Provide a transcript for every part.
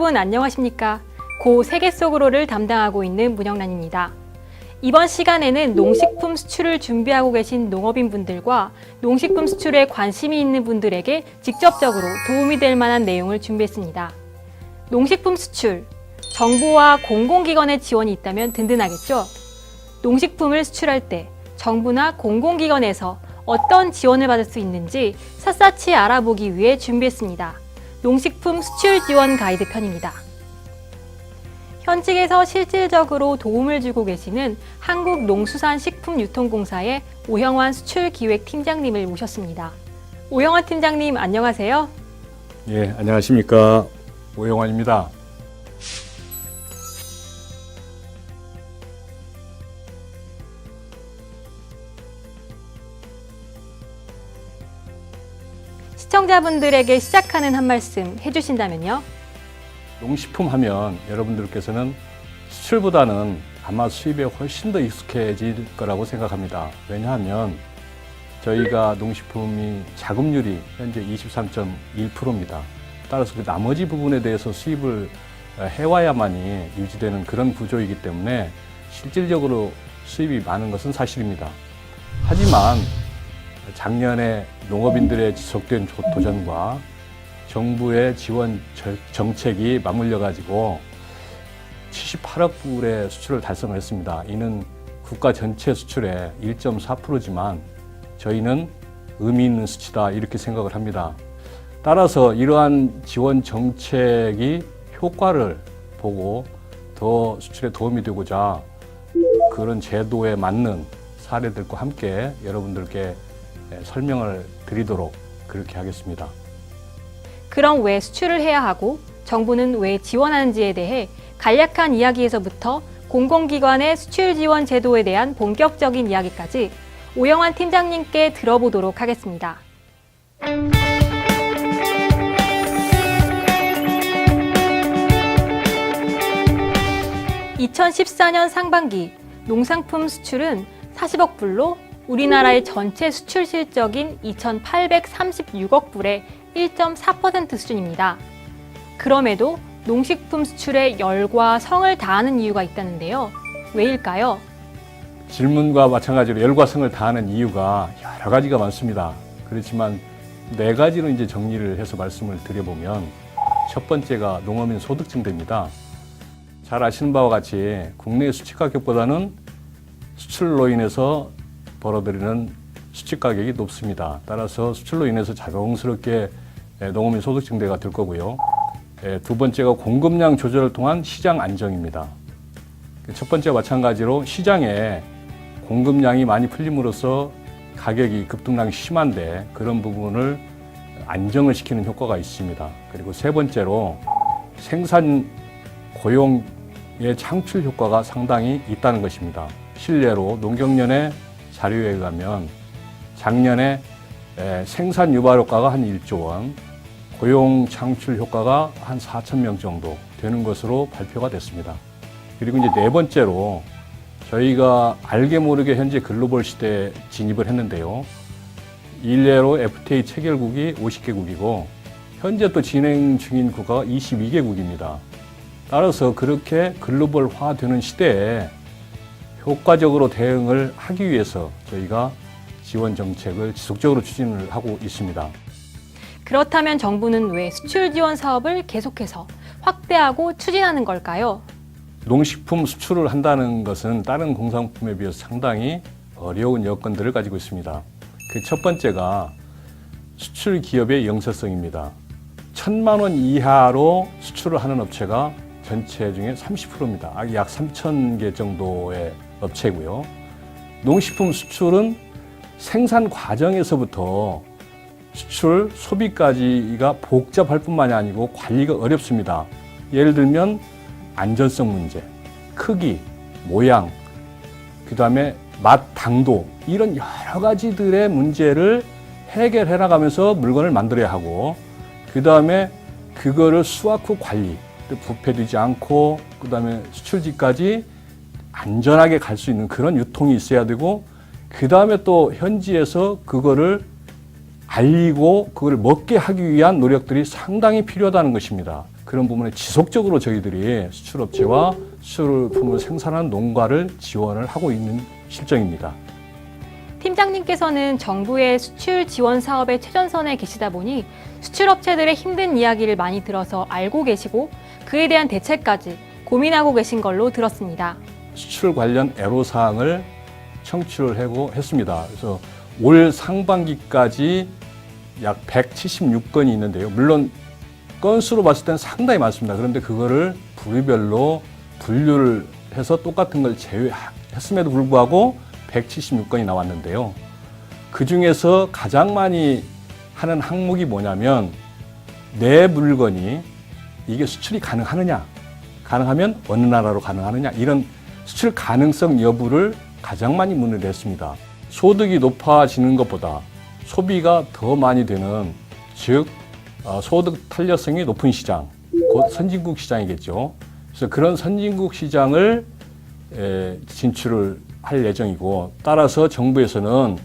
여러분 안녕하십니까? 고 세계 속으로를 담당하고 있는 문영란입니다. 이번 시간에는 농식품 수출을 준비하고 계신 농업인분들과 농식품 수출에 관심이 있는 분들에게 직접적으로 도움이 될 만한 내용을 준비했습니다. 농식품 수출, 정부와 공공기관의 지원이 있다면 든든하겠죠? 농식품을 수출할 때 정부나 공공기관에서 어떤 지원을 받을 수 있는지 샅샅이 알아보기 위해 준비했습니다. 농식품 수출 지원 가이드 편입니다. 현직에서 실질적으로 도움을 주고 계시는 한국농수산식품유통공사의 오형환 수출기획팀장님을 모셨습니다. 오형환 팀장님 안녕하세요. 예, 안녕하십니까. 오형환입니다. 시청자분들에게 시작하는 한 말씀 해주신다면요. 농식품 하면 여러분들께서는 수출보다는 아마 수입에 훨씬 더 익숙해질 거라고 생각합니다. 왜냐하면 저희가 농식품이 자급률이 현재 23.1%입니다. 따라서 그 나머지 부분에 대해서 수입을 해와야만이 유지되는 그런 구조이기 때문에 실질적으로 수입이 많은 것은 사실입니다. 하지만 작년에 농업인들의 지속된 도전과 정부의 지원 정책이 맞물려 가지고 78억 불의 수출을 달성을 했습니다. 이는 국가 전체 수출의 1.4%지만 저희는 의미 있는 수치다 이렇게 생각을 합니다. 따라서 이러한 지원 정책이 효과를 보고 더 수출에 도움이 되고자 그런 제도에 맞는 사례들과 함께 여러분들께 설명을 드리도록 그렇게 하겠습니다. 그럼 왜 수출을 해야 하고 정부는 왜 지원하는지에 대해 간략한 이야기에서부터 공공기관의 수출 지원 제도에 대한 본격적인 이야기까지 오형환 팀장님께 들어보도록 하겠습니다. 2014년 상반기 농상품 수출은 40억 불로 우리나라의 전체 수출 실적인 2,836억 불의 1.4% 수준입니다. 그럼에도 농식품 수출에 열과 성을 다하는 이유가 있다는데요. 왜일까요? 질문과 마찬가지로 열과 성을 다하는 이유가 여러 가지가 많습니다. 그렇지만 네 가지로 이제 정리를 해서 말씀을 드려보면 첫 번째가 농어민 소득 증대입니다. 잘 아시는 바와 같이 국내 수출 가격보다는 수출로 인해서 벌어들이는 수출 가격이 높습니다. 따라서 수출로 인해서 자연스럽게 농어민 소득 증대가 될 거고요. 두 번째가 공급량 조절을 통한 시장 안정입니다. 첫 번째와 마찬가지로 시장에 공급량이 많이 풀림으로써 가격이 급등량이 심한데 그런 부분을 안정을 시키는 효과가 있습니다. 그리고 세 번째로 생산 고용의 창출 효과가 상당히 있다는 것입니다. 실례로 농경연의 자료에 의하면 작년에 생산 유발 효과가 한 1조 원, 고용 창출 효과가 한 4,000명 정도 되는 것으로 발표가 됐습니다. 그리고 이제 네 번째로 저희가 알게 모르게 현재 글로벌 시대에 진입을 했는데요. 일례로 FTA 체결국이 50개국이고 현재 또 진행 중인 국가가 22개국입니다. 따라서 그렇게 글로벌화되는 시대에 효과적으로 대응을 하기 위해서 저희가 지원 정책을 지속적으로 추진을 하고 있습니다. 그렇다면 정부는 왜 수출 지원 사업을 계속해서 확대하고 추진하는 걸까요? 농식품 수출을 한다는 것은 다른 공산품에 비해서 상당히 어려운 여건들을 가지고 있습니다. 그 첫 번째가 수출 기업의 영세성입니다. 1,000만 원 이하로 수출을 하는 업체가 전체 중에 30%입니다. 약 3,000개 정도의 업체고요. 농식품 수출은 생산 과정에서부터 수출, 소비까지가 복잡할 뿐만이 아니고 관리가 어렵습니다. 예를 들면 안전성 문제, 크기, 모양, 그 다음에 맛, 당도 이런 여러 가지들의 문제를 해결해 나가면서 물건을 만들어야 하고 그 다음에 그거를 수확 후 관리, 부패되지 않고 그 다음에 수출지까지 안전하게 갈 수 있는 그런 유통이 있어야 되고 그 다음에 또 현지에서 그거를 알리고 그걸 먹게 하기 위한 노력들이 상당히 필요하다는 것입니다. 그런 부분에 지속적으로 저희들이 수출업체와 수출품을 생산한 농가를 지원을 하고 있는 실정입니다. 팀장님께서는 정부의 수출 지원 사업의 최전선에 계시다 보니 수출업체들의 힘든 이야기를 많이 들어서 알고 계시고 그에 대한 대책까지 고민하고 계신 걸로 들었습니다. 수출 관련 애로사항을 청취를 하고 했습니다. 그래서 올 상반기까지 약 176건이 있는데요. 물론 건수로 봤을 때는 상당히 많습니다. 그런데 그거를 부류별로 분류를 해서 똑같은 걸 제외했음에도 불구하고 176건이 나왔는데요. 그 중에서 가장 많이 하는 항목이 뭐냐면 내 물건이 이게 수출이 가능하느냐, 가능하면 어느 나라로 가능하느냐, 이런 수출 가능성 여부를 가장 많이 문의를 했습니다. 소득이 높아지는 것보다 소비가 더 많이 되는, 즉 소득 탄력성이 높은 시장, 곧 선진국 시장이겠죠. 그래서 그런 선진국 시장을 진출을 할 예정이고, 따라서 정부에서는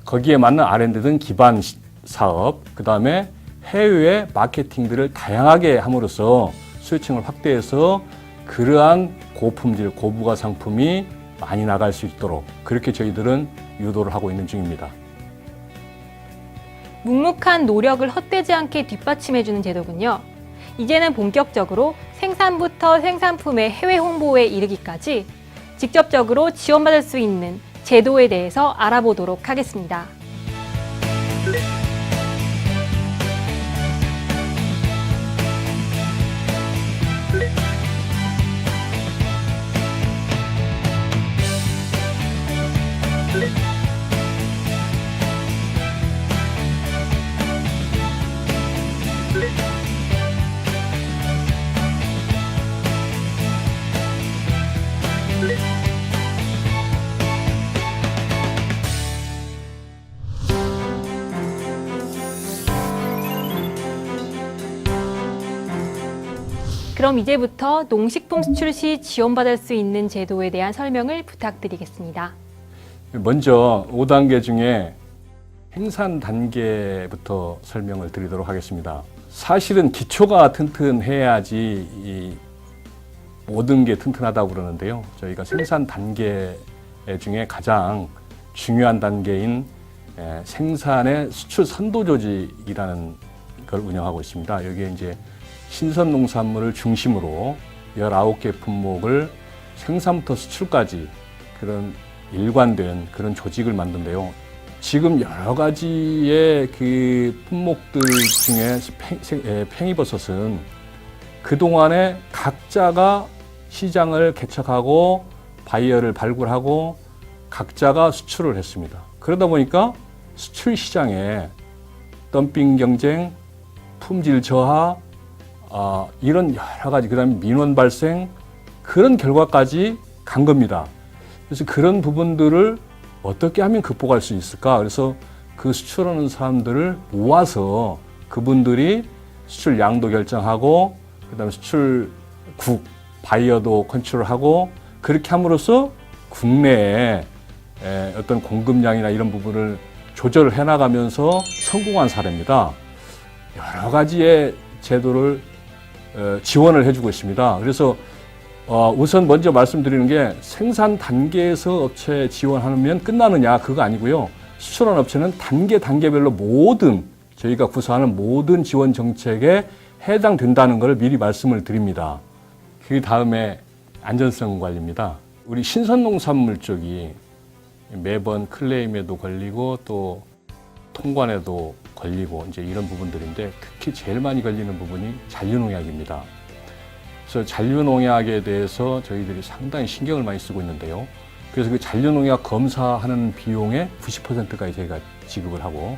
거기에 맞는 R&D 등 기반 사업, 그 다음에 해외 마케팅들을 다양하게 함으로써 수요층을 확대해서 그러한 고품질, 고부가 상품이 많이 나갈 수 있도록 그렇게 저희들은 유도를 하고 있는 중입니다. 묵묵한 노력을 헛되지 않게 뒷받침해주는 제도군요. 이제는 본격적으로 생산부터 생산품의 해외 홍보에 이르기까지 직접적으로 지원받을 수 있는 제도에 대해서 알아보도록 하겠습니다. 그럼 이제부터 농식품 수출 시 지원받을 수 있는 제도에 대한 설명을 부탁드리겠습니다. 먼저 5단계 중에 생산 단계부터 설명을 드리도록 하겠습니다. 사실은 기초가 튼튼해야지 이 모든 게 튼튼하다고 그러는데요. 저희가 생산 단계 중에 가장 중요한 단계인 생산의 수출 선도 조직이라는 걸 운영하고 있습니다. 여기에 이제 신선 농산물을 중심으로 19개 품목을 생산부터 수출까지 그런 일관된 그런 조직을 만든데요. 지금 여러 가지의 그 품목들 중에 팽이버섯은 그동안에 각자가 시장을 개척하고 바이어를 발굴하고 각자가 수출을 했습니다. 그러다 보니까 수출 시장에 덤핑 경쟁, 품질 저하, 이런 여러 가지, 그 다음에 민원 발생, 그런 결과까지 간 겁니다. 그래서 그런 부분들을 어떻게 하면 극복할 수 있을까? 그래서 그 수출하는 사람들을 모아서 그분들이 수출 양도 결정하고, 그 다음에 수출국, 바이어도 컨트롤하고, 그렇게 함으로써 국내에 어떤 공급량이나 이런 부분을 조절을 해나가면서 성공한 사례입니다. 여러 가지의 제도를 지원을 해주고 있습니다. 그래서 우선 먼저 말씀드리는 게 생산 단계에서 업체 지원하면 끝나느냐, 그거 아니고요. 수출한 업체는 단계별로 모든 저희가 구사하는 모든 지원 정책에 해당된다는 것을 미리 말씀을 드립니다. 그 다음에 안전성 관리입니다. 우리 신선농산물 쪽이 매번 클레임에도 걸리고 또 통관에도 걸리고 이제 이런 부분들인데, 특히 제일 많이 걸리는 부분이 잔류농약입니다. 그래서 잔류농약에 대해서 저희들이 상당히 신경을 많이 쓰고 있는데요. 그래서 그 잔류농약 검사하는 비용의 90%까지 저희가 지급을 하고,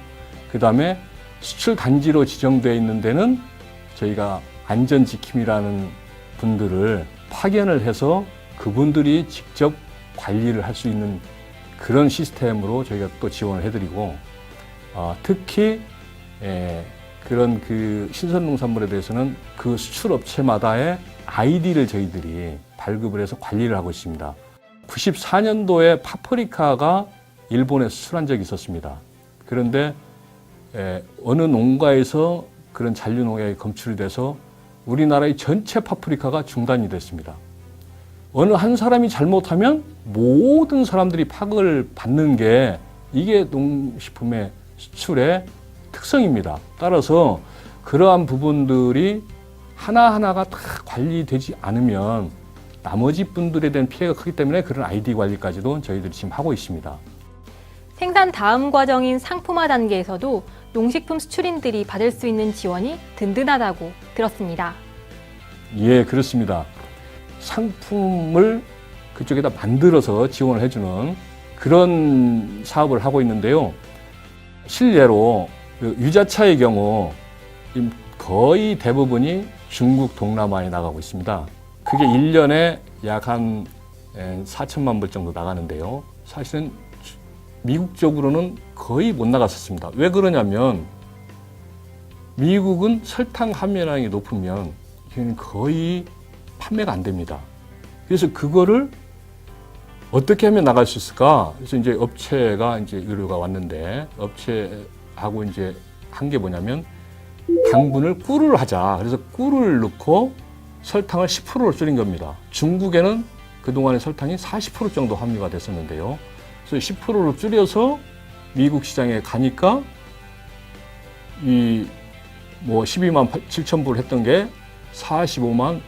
그 다음에 수출 단지로 지정되어 있는 데는 저희가 안전지킴이라는 분들을 파견을 해서 그분들이 직접 관리를 할 수 있는 그런 시스템으로 저희가 또 지원을 해드리고, 특히 그런 그 신선농산물에 대해서는 그 수출업체마다의 아이디를 저희들이 발급을 해서 관리를 하고 있습니다. 94년도에 파프리카가 일본에 수출한 적이 있었습니다. 그런데 어느 농가에서 그런 잔류농약이 검출이 돼서 우리나라의 전체 파프리카가 중단이 됐습니다. 어느 한 사람이 잘못하면 모든 사람들이 파급을 받는 게 이게 농식품의 수출의 특성입니다. 따라서 그러한 부분들이 하나하나가 다 관리되지 않으면 나머지 분들에 대한 피해가 크기 때문에 그런 ID 관리까지도 저희들이 지금 하고 있습니다. 생산 다음 과정인 상품화 단계에서도 농식품 수출인들이 받을 수 있는 지원이 든든하다고 들었습니다. 예, 그렇습니다. 상품을 그쪽에다 만들어서 지원을 해주는 그런 사업을 하고 있는데요. 실례로 유자차의 경우 거의 대부분이 중국 동남아에 나가고 있습니다. 그게 1년에 약 한 4천만 불 정도 나가는데요. 사실은 미국 쪽으로는 거의 못 나갔었습니다. 왜 그러냐면 미국은 설탕 함유량이 높으면 거의 판매가 안 됩니다. 그래서 그거를 어떻게 하면 나갈 수 있을까? 그래서 이제 업체가 이제 의뢰가 왔는데 업체하고 이제 한 게 뭐냐면 당분을 꿀을 하자. 그래서 꿀을 넣고 설탕을 10%로 줄인 겁니다. 중국에는 그동안에 설탕이 40% 정도 함유가 됐었는데요. 그래서 10%로 줄여서 미국 시장에 가니까 이 뭐 12만 7천 불 했던 게 45만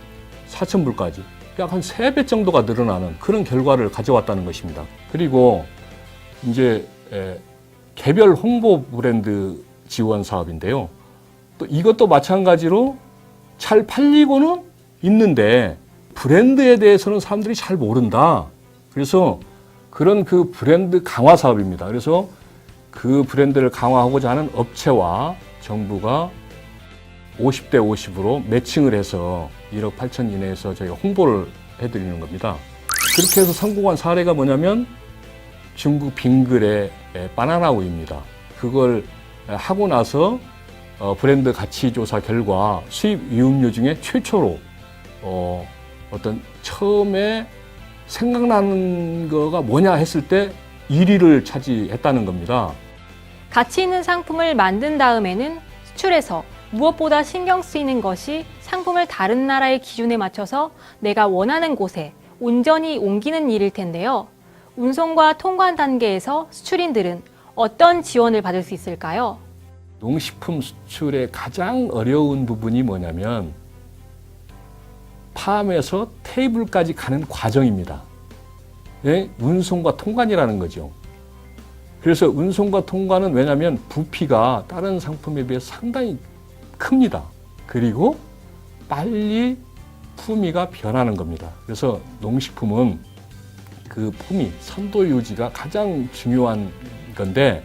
4천 불까지 약 한 3배 정도가 늘어나는 그런 결과를 가져왔다는 것입니다. 그리고 이제 개별 홍보 브랜드 지원 사업인데요. 또 이것도 마찬가지로 잘 팔리고는 있는데 브랜드에 대해서는 사람들이 잘 모른다. 그래서 그런 그 브랜드 강화 사업입니다. 그래서 그 브랜드를 강화하고자 하는 업체와 정부가 50대 50으로 매칭을 해서 1억 8천 이내에서 저희가 홍보를 해드리는 겁니다. 그렇게 해서 성공한 사례가 뭐냐면 중국 빙글의 바나나 우유입니다. 그걸 하고 나서 브랜드 가치 조사 결과 수입 유음료 중에 최초로 어떤 처음에 생각나는 거가 뭐냐 했을 때 1위를 차지했다는 겁니다. 가치 있는 상품을 만든 다음에는 수출해서 무엇보다 신경 쓰이는 것이 상품을 다른 나라의 기준에 맞춰서 내가 원하는 곳에 온전히 옮기는 일일 텐데요. 운송과 통관 단계에서 수출인들은 어떤 지원을 받을 수 있을까요? 농식품 수출의 가장 어려운 부분이 뭐냐면 팜에서 테이블까지 가는 과정입니다. 예? 운송과 통관이라는 거죠. 그래서 운송과 통관은 왜냐하면 부피가 다른 상품에 비해 상당히 큽니다. 그리고 빨리 품위가 변하는 겁니다. 그래서 농식품은 그 품위, 선도 유지가 가장 중요한 건데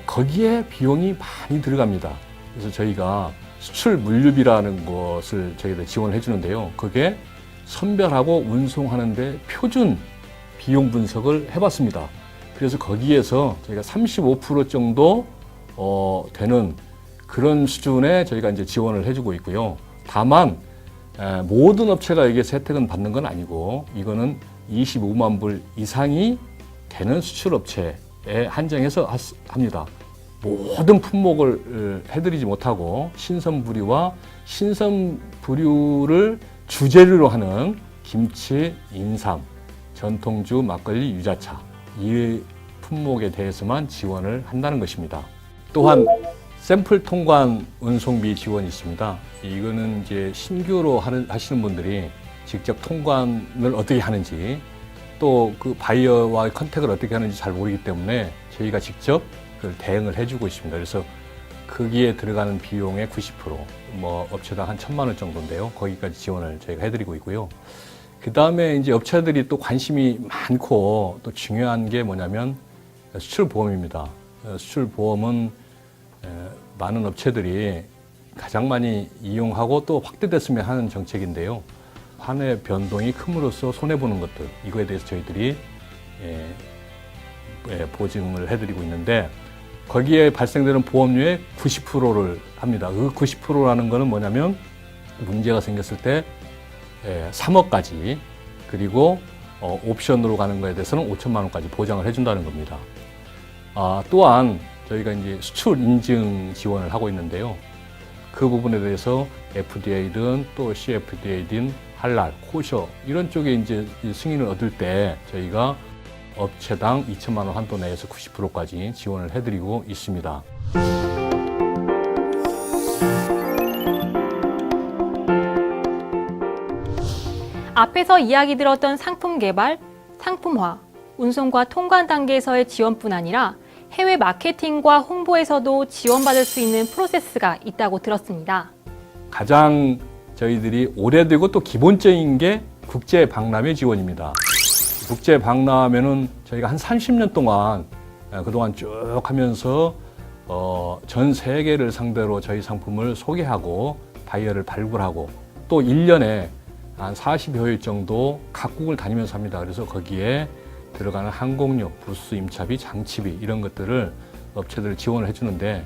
거기에 비용이 많이 들어갑니다. 그래서 저희가 수출 물류비라는 것을 저희가 지원을 해주는데요. 그게 선별하고 운송하는데 표준 비용 분석을 해봤습니다. 그래서 거기에서 저희가 35% 정도 되는 그런 수준에 저희가 이제 지원을 해주고 있고요. 다만 모든 업체가 여기에 혜택은 받는 건 아니고 이거는 25만 불 이상이 되는 수출 업체에 한정해서 합니다. 모든 품목을 해드리지 못하고 신선부류와 신선부류를 주재료로 하는 김치, 인삼, 전통주, 막걸리, 유자차 이 품목에 대해서만 지원을 한다는 것입니다. 또한 샘플 통관 운송비 지원이 있습니다. 이거는 이제 신규로 하시는 분들이 직접 통관을 어떻게 하는지 또 그 바이어와의 컨택을 어떻게 하는지 잘 모르기 때문에 저희가 직접 그걸 대응을 해주고 있습니다. 그래서 거기에 들어가는 비용의 90%, 뭐 업체당 한 1,000만 원 정도인데요. 거기까지 지원을 저희가 해드리고 있고요. 그 다음에 이제 업체들이 또 관심이 많고 또 중요한 게 뭐냐면 수출보험입니다. 수출보험은 많은 업체들이 가장 많이 이용하고 또 확대됐으면 하는 정책인데요. 판의 변동이 큼으로써 손해보는 것들, 이거에 대해서 저희들이 보증을 해드리고 있는데 거기에 발생되는 보험료의 90%를 합니다. 그 90%라는 거는 뭐냐면 문제가 생겼을 때 3억까지 그리고 옵션으로 가는 거에 대해서는 5천만 원까지 보장을 해준다는 겁니다. 또한 저희가 이제 수출 인증 지원을 하고 있는데요. 그 부분에 대해서 FDA든 또 CFDA든 할랄, 코셔 이런 쪽에 이제 승인을 얻을 때 저희가 업체당 2천만 원 한도 내에서 90%까지 지원을 해드리고 있습니다. 앞에서 이야기 들었던 상품 개발, 상품화, 운송과 통관 단계에서의 지원뿐 아니라 해외 마케팅과 홍보에서도 지원받을 수 있는 프로세스가 있다고 들었습니다. 가장 저희들이 오래되고 또 기본적인 게 국제 박람회 지원입니다. 국제 박람회는 저희가 한 30년 동안 그동안 쭉 하면서 전 세계를 상대로 저희 상품을 소개하고 다이어를 발굴하고 또 1년에 한 40여 일 정도 각국을 다니면서 합니다. 그래서 거기에 들어가는 항공료, 부스 임차비, 장치비 이런 것들을 업체들 지원을 해주는데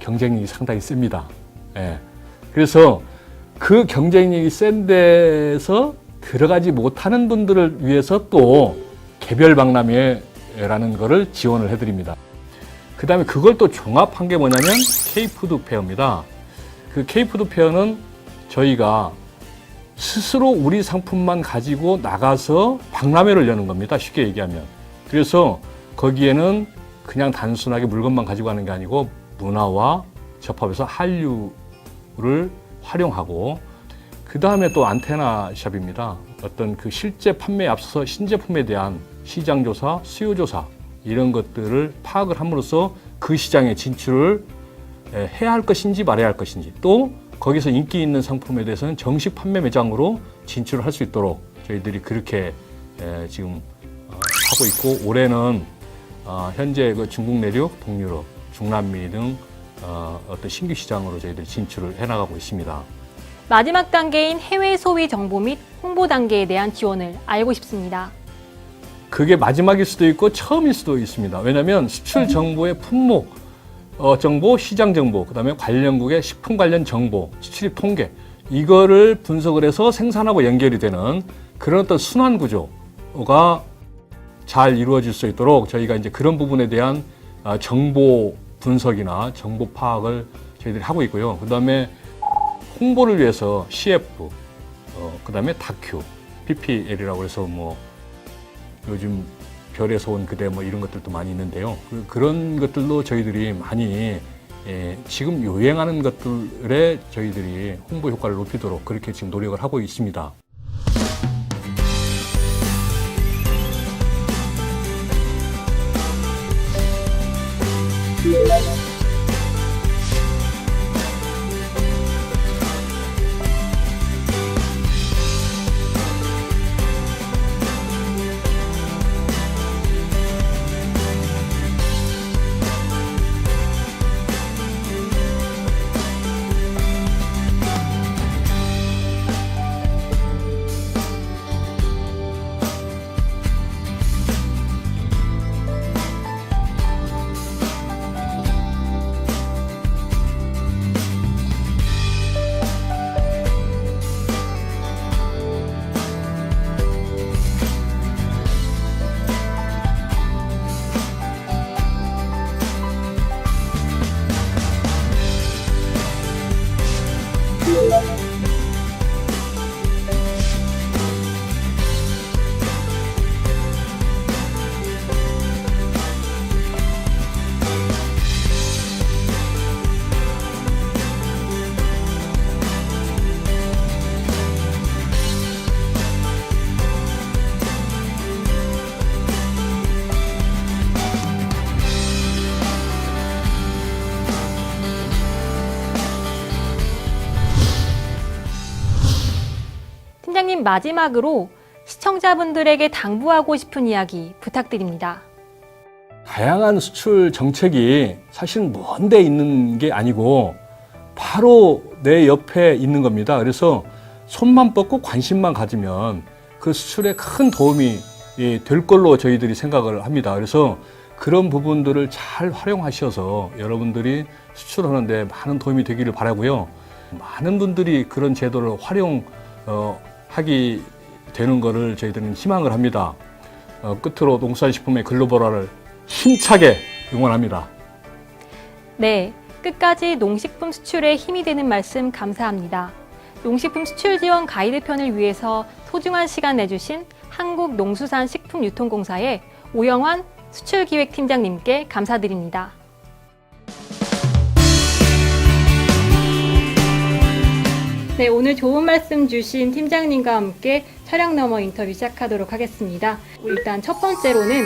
경쟁력이 상당히 셉니다. 예. 그래서 그 경쟁력이 센 데서 들어가지 못하는 분들을 위해서 또 개별 박람회라는 거를 지원을 해드립니다. 그 다음에 그걸 또 종합한 게 뭐냐면 K푸드 페어입니다. 그 K푸드 페어는 저희가 스스로 우리 상품만 가지고 나가서 박람회를 여는 겁니다. 쉽게 얘기하면. 그래서 거기에는 그냥 단순하게 물건만 가지고 가는 게 아니고 문화와 접합해서 한류를 활용하고 그 다음에 또 안테나 샵입니다. 어떤 그 실제 판매에 앞서서 신제품에 대한 시장 조사, 수요 조사 이런 것들을 파악을 함으로써 그 시장에 진출을 해야 할 것인지 말아야 할 것인지 또 거기서 인기 있는 상품에 대해서는 정식 판매 매장으로 진출을 할 수 있도록 저희들이 그렇게 지금 하고 있고 올해는 현재 그 중국 내륙, 동유럽, 중남미 등 어떤 신규 시장으로 저희들이 진출을 해나가고 있습니다. 마지막 단계인 해외 소비 정보 및 홍보 단계에 대한 지원을 알고 싶습니다. 그게 마지막일 수도 있고 처음일 수도 있습니다. 왜냐하면 수출 정보의 품목 정보, 시장 정보, 그 다음에 관련국의 식품 관련 정보, 수출입 통계 이거를 분석을 해서 생산하고 연결이 되는 그런 어떤 순환 구조가 잘 이루어질 수 있도록 저희가 이제 그런 부분에 대한 정보 분석이나 정보 파악을 저희들이 하고 있고요. 그 다음에 홍보를 위해서 CF, 그 다음에 다큐, PPL이라고 해서 뭐 요즘 별에서 온 그대 뭐 이런 것들도 많이 있는데요. 그런 것들도 저희들이 많이 지금 유행하는 것들에 저희들이 홍보 효과를 높이도록 그렇게 지금 노력을 하고 있습니다. 팀장님, 마지막으로 시청자분들에게 당부하고 싶은 이야기 부탁드립니다. 다양한 수출 정책이 사실 먼 데 있는 게 아니고 바로 내 옆에 있는 겁니다. 그래서 손만 뻗고 관심만 가지면 그 수출에 큰 도움이 될 걸로 저희들이 생각을 합니다. 그래서 그런 부분들을 잘 활용하셔서 여러분들이 수출하는데 많은 도움이 되기를 바라고요. 많은 분들이 그런 제도를 활용하기 되는 것을 저희들은 희망을 합니다. 끝으로 농수산식품의 글로벌화를 힘차게 응원합니다. 네, 끝까지 농식품 수출에 힘이 되는 말씀 감사합니다. 농식품 수출 지원 가이드편을 위해서 소중한 시간 내주신 한국농수산식품유통공사의 오영환 수출기획팀장님께 감사드립니다. 네, 오늘 좋은 말씀 주신 팀장님과 함께 촬영 너머 인터뷰 시작하도록 하겠습니다. 일단 첫 번째로는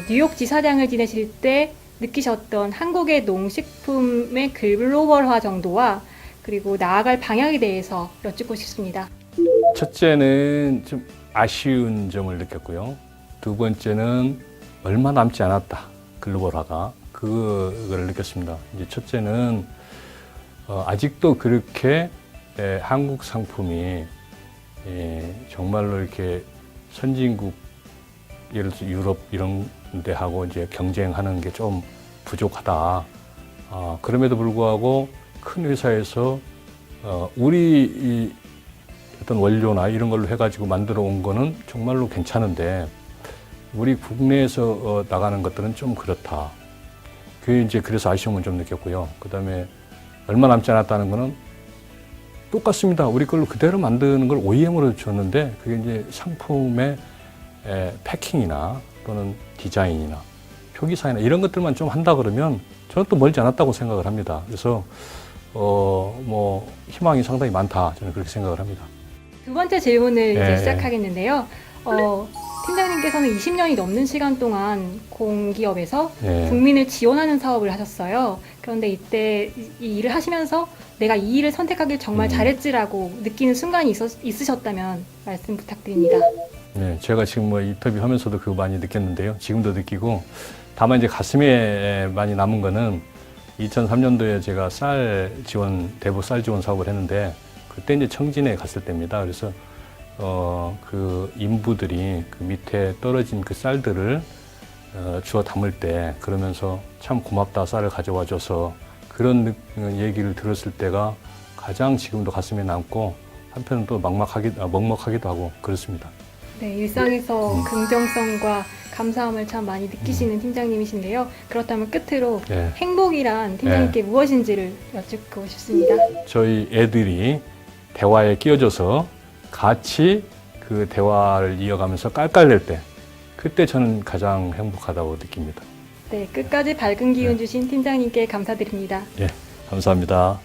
뉴욕 지사장을 지내실 때 느끼셨던 한국의 농식품의 글로벌화 정도와 그리고 나아갈 방향에 대해서 여쭙고 싶습니다. 첫째는 좀 아쉬운 점을 느꼈고요. 두 번째는 얼마 남지 않았다. 글로벌화가. 그거를 느꼈습니다. 이제 첫째는 아직도 그렇게 한국 상품이 정말로 이렇게 선진국, 예를 들어서 유럽 이런 데하고 이제 경쟁하는 게 좀 부족하다. 그럼에도 불구하고 큰 회사에서 우리 이 어떤 원료나 이런 걸로 해가지고 만들어 온 거는 정말로 괜찮은데 우리 국내에서 나가는 것들은 좀 그렇다. 그게 이제 그래서 아쉬움을 좀 느꼈고요. 그 다음에 얼마 남지 않았다는 거는 똑같습니다. 우리 걸로 그대로 만드는 걸 OEM으로 줬는데 그게 이제 상품의 패킹이나 또는 디자인이나 표기사이나 이런 것들만 좀 한다 그러면 저는 또 멀지 않았다고 생각을 합니다. 그래서 뭐 희망이 상당히 많다. 저는 그렇게 생각을 합니다. 두 번째 질문을 이제 네. 시작하겠는데요. 팀장님께서는 20년이 넘는 시간 동안 공기업에서 네. 국민을 지원하는 사업을 하셨어요. 그런데 이때 이 일을 하시면서 내가 이 일을 선택하길 정말 잘했지라고 느끼는 순간이 있으셨다면 말씀 부탁드립니다. 네, 제가 지금 뭐 인터뷰 하면서도 그거 많이 느꼈는데요. 지금도 느끼고 다만 이제 가슴에 많이 남은 거는 2003년도에 제가 대부 쌀 지원 사업을 했는데 그때 이제 청진에 갔을 때입니다. 그래서 그 인부들이 그 밑에 떨어진 그 쌀들을 주워 담을 때 그러면서 참 고맙다 쌀을 가져와 줘서 그런 얘기를 들었을 때가 가장 지금도 가슴에 남고 한편은 또 먹먹하기도 하고 그렇습니다. 네, 일상에서 긍정성과 감사함을 참 많이 느끼시는 팀장님이신데요. 그렇다면 끝으로 네. 행복이란 팀장님께 무엇인지를 여쭙고 싶습니다. 저희 애들이 대화에 끼어져서 같이 그 대화를 이어가면서 깔깔댈 때 그때 저는 가장 행복하다고 느낍니다. 네, 끝까지 밝은 기운 주신 팀장님께 감사드립니다. 예, 감사합니다.